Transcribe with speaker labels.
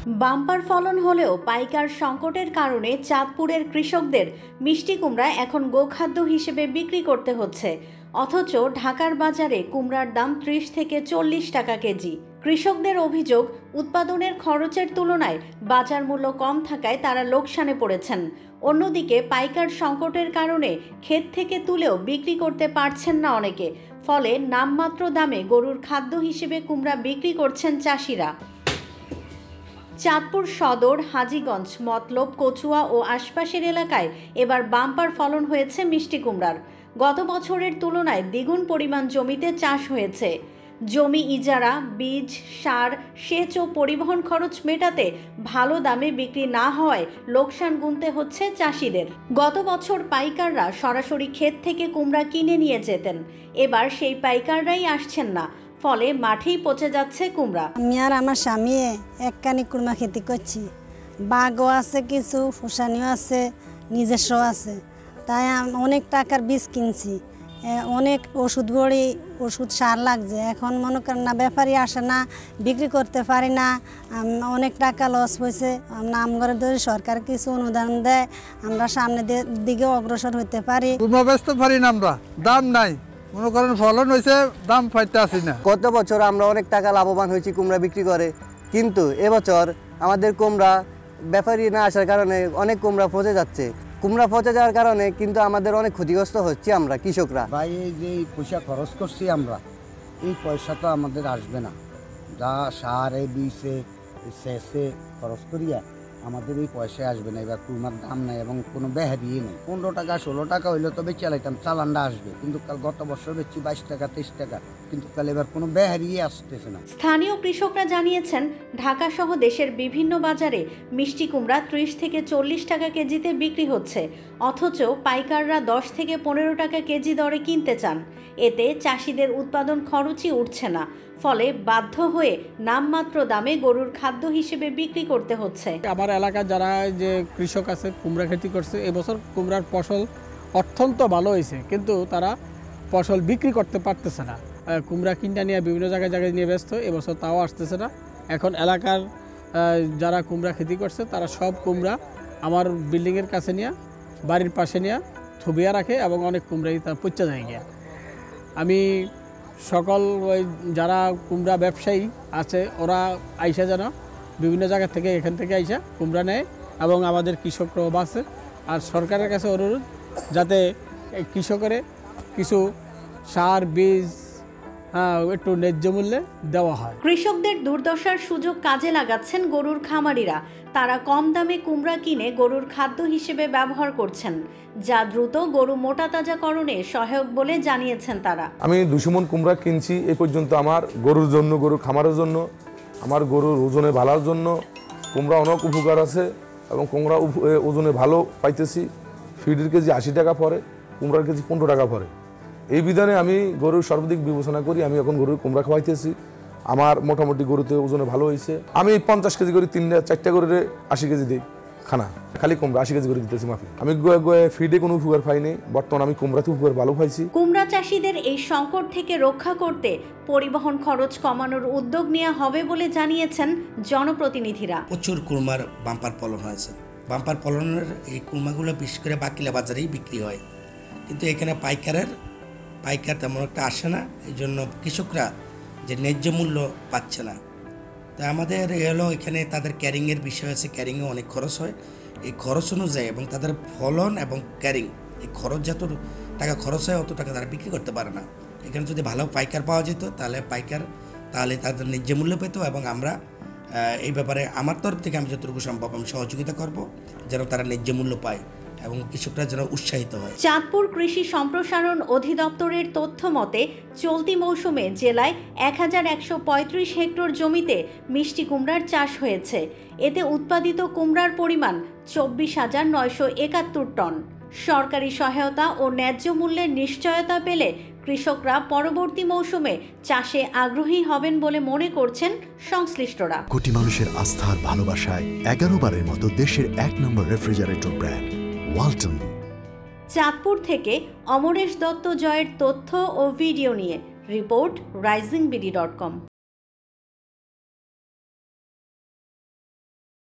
Speaker 1: Bumper ফলন হলেও পাইকার সংকটের কারণে চাঁদপুরের কৃষকদের মিষ্টি কুমড়া এখন গোখাদ্য হিসেবে বিক্রি করতে হচ্ছে। অথচ ঢাকার বাজারে কুমড়ার দাম ৩০ থেকে ৪০ টাকা কেজি। কৃষকদের অভিযোগ, উৎপাদনের খরচের তুলনায় বাজার মূল্য কম থাকায় তারা লোকসানে পড়েছেন। অন্যদিকে পাইকার সংকটের কারণে ক্ষেত থেকে তুলেও বিক্রি করতে পারছেন না অনেকে। ফলে নামমাত্র দামে গরুর খাদ্য হিসেবে কুমড়া বিক্রি করছেন চাষিরা। চাঁদপুর সদর, হাজীগঞ্জ, মতলব, কচুয়া ও আশপাশের এলাকায় এবার বাম্পার ফলন হয়েছে মিষ্টি কুমড়ার। গত বছরের তুলনায় দ্বিগুণ পরিমাণ জমিতে চাষ হয়েছে। জমি ইজারা, বীজ, সার, সেচ ও পরিবহন খরচ মেটাতে ভালো দামে বিক্রি না হওয়ায় লোকসান গুনতে হচ্ছে চাষিদের। গত বছর পাইকাররা সরাসরি ক্ষেত থেকে কুমড়া কিনে নিয়ে যেতেন, এবার সেই পাইকাররাই আসছেন না। ফলে মাঠেই পচে যাচ্ছে কুমড়া।
Speaker 2: আমি আর আমার স্বামী একখানি কুমড়া খেতে করছি। বাগও আছে, কিছু ফুসানিও আছে, নিজস্ব আছে। তাই অনেক টাকার বীজ কিনছি, অনেক ওষুধ বড়ি, ওষুধ সার লাগছে। এখন মনে করেন না, ব্যাপারী আসে না, বিক্রি করতে পারি না, অনেক টাকা লস হয়েছে। আমরা ধরে সরকার কিছু অনুদান দেয়, আমরা সামনের দিকে অগ্রসর হতে পারি।
Speaker 3: কুমড়া বেচতে পারি না, আমরা দাম নাই, মনে করেন ফলন হয়েছে, দাম পাইতে আসি না।
Speaker 4: গত বছর আমরা অনেক টাকা লাভবান হয়েছি কুমড়া বিক্রি করে, কিন্তু এবছর আমাদের কুমড়া ব্যাপারী না আসার কারণে অনেক কুমড়া পচে যাচ্ছে। কুমড়া পচে যাওয়ার কারণে কিন্তু আমাদের অনেক ক্ষতিগ্রস্ত হচ্ছে আমরা কৃষকরা।
Speaker 5: ভাই, এই যে পয়সা খরচ করছি আমরা, এই পয়সা তো আমাদের আসবে না। যা সারে, বীজে, সেচে খরচ করিয়া আমাদের এই পয়সায় আসবে না। এবার কুমড়ার দাম নাই এবং কোনো বেহারি নেই। ১৫ টাকা ১৬ টাকা হইলে তবে চালাইতাম, চালানটা আসবে। কিন্তু কাল গত বছর বেচছি ২২ টাকা ২৩ টাকা, কিন্তু কাল এবার কোনো বেহারি আসতেছে না।
Speaker 1: স্থানীয় কৃষকরা জানিয়েছেন, ঢাকা সহ দেশের বিভিন্ন বাজারে মিষ্টি কুমড়া ৩০ থেকে ৪০ টাকা কেজিতে বিক্রি হচ্ছে। অথচ পাইকাররা ১০ থেকে ১৫ টাকা কেজি দরে কিনতে চান। এতে চাষিদের উৎপাদন খরচই উঠছে না। ফলে বাধ্য হয়ে নামমাত্র দামে গরুর খাদ্য হিসেবে বিক্রি করতে হচ্ছে।
Speaker 6: আমার এলাকার যারা যে কৃষক আছে, কুমড়া খেতি করছে, এবছর কুমড়ার ফসল অত্যন্ত ভালো হয়েছে, কিন্তু তারা ফসল বিক্রি করতে পারতেছে না। কুমড়া কিনটা নিয়ে বিভিন্ন জায়গায় নিয়ে ব্যস্ত, এবছর তাও আসতেছে না। এখন এলাকার যারা কুমড়া খেতি করছে, তারা সব কুমড়া আমার বিল্ডিংয়ের কাছে নিয়ে, বাড়ির পাশে নিয়ে থুবিয়া রাখে এবং অনেক কুমড়াই তার পচে যায় গিয়া। আমি সকল ওই যারা কুমড়া ব্যবসায়ী আছে, ওরা আইসা যেন বিভিন্ন জায়গা থেকে, এখান থেকে আইসা কুমড়া নেয় এবং আমাদের কৃষকরাও বাঁচে। আর সরকারের কাছে অনুরোধ, যাতে কৃষকের কিছু সার, বীজ একটু ন্যায্য মূল্যে দেওয়া হয়।
Speaker 1: কৃষকদের দুর্দশার সুযোগ কাজে লাগাচ্ছেন গরুর খামারিরা। তারা কম দামে কুমড়া কিনে গরুর খাদ্য হিসেবে ব্যবহার করছেন, যা দ্রুত গরু মোটা তাজাকরণে সহায়ক বলে জানিয়েছেন তারা।
Speaker 7: আমি ২০০ মণ কুমড়া কিনছি এ পর্যন্ত। আমার গরুর জন্য, গরুর খামারের জন্য, আমার গরুর ওজনে ভালোর জন্য কুমড়া অনেক উপকার আছে এবং কুমড়া ওজনে ভালো পাইতেছি। ফিডের কেজি ৮০ টাকা পড়ে, কুমড়ার কেজি ১৫ টাকা পড়ে। এই বিধানে আমি গরুর সর্বাধিক বিবেচনা করি। আমি এখন গরুর কুমড়া খাওয়াইতেছি, আমার মোটামুটি গরুতে ওজনে ভালো হয়েছে। আমি ৫০ কেজি করে ৪টা করে ৮০ কেজি দিই খানা, খালি কুমড়া ৮০ কেজি করে দিতেছি মাফি। আমি ফিডে কোনো উপকার পাইনি, বর্তমানে আমি কুমড়াতে উপকার ভালো পাইছি।
Speaker 1: কুমড়া চাষিদের এই সংকট থেকে রক্ষা করতে পরিবহন খরচ কমানোর উদ্যোগ নেওয়া হবে বলে জানিয়েছেন জনপ্রতিনিধিরা।
Speaker 8: প্রচুর কুমড়ার বাম্পার ফলন হয়েছে। বাম্পার ফলনের এই কুমড়াগুলো বিশেষ করে বাকিলা বাজারেই বিক্রি হয়, কিন্তু এখানে পাইকার তেমন একটা আসে না। এই জন্য কৃষকরা যে ন্যায্য মূল্য পাচ্ছে না। তো আমাদের হলো এখানে তাদের ক্যারিংয়ের বিষয় আছে, ক্যারিংয়ে অনেক খরচ হয়। এই খরচ অনুযায়ী এবং তাদের ফলন এবং ক্যারিং, এই খরচ যত টাকা খরচ হয় অত টাকা তারা বিক্রি করতে পারে না। এখানে যদি ভালো পাইকার পাওয়া যেত, তাহলে তাদের ন্যায্য মূল্য পেত। এবং আমরা এই ব্যাপারে আমার তরফ থেকে আমি যতটুকু সম্ভব আমি সহযোগিতা করব, যেন তারা ন্যায্য মূল্য পায় এবং কৃষকরা যেন উৎসাহিত হয়।
Speaker 1: চাঁদপুর কৃষি সম্প্রসারণ অধিদপ্তরের তথ্য মতে চলতি মৌসুমে জেলায় ১১৩৫ হেক্টর জমিতে মিষ্টি কুমড়ার চাষ হয়েছে। এতে উৎপাদিত কুমড়ার পরিমাণ ২৪,৯৭১ টন। সরকারি সহায়তা ও ন্যায্য মূল্যের নিশ্চয়তা পেলে কৃষকরা পরবর্তী মৌসুমে চাষে আগ্রহী হবেন বলে মনে করছেন সংশ্লিষ্টরা।
Speaker 9: কোটি মানুষের আস্থার ভালোবাসায় ১১ বারের মতো দেশের ১ নম্বর রেফ্রিজারেটর ব্র্যান্ড ওয়ালটন।
Speaker 1: চাঁদপুর থেকে অমরেশ দত্ত জয়ের তথ্য ও ভিডিও নিয়ে রিপোর্ট risingBD.com।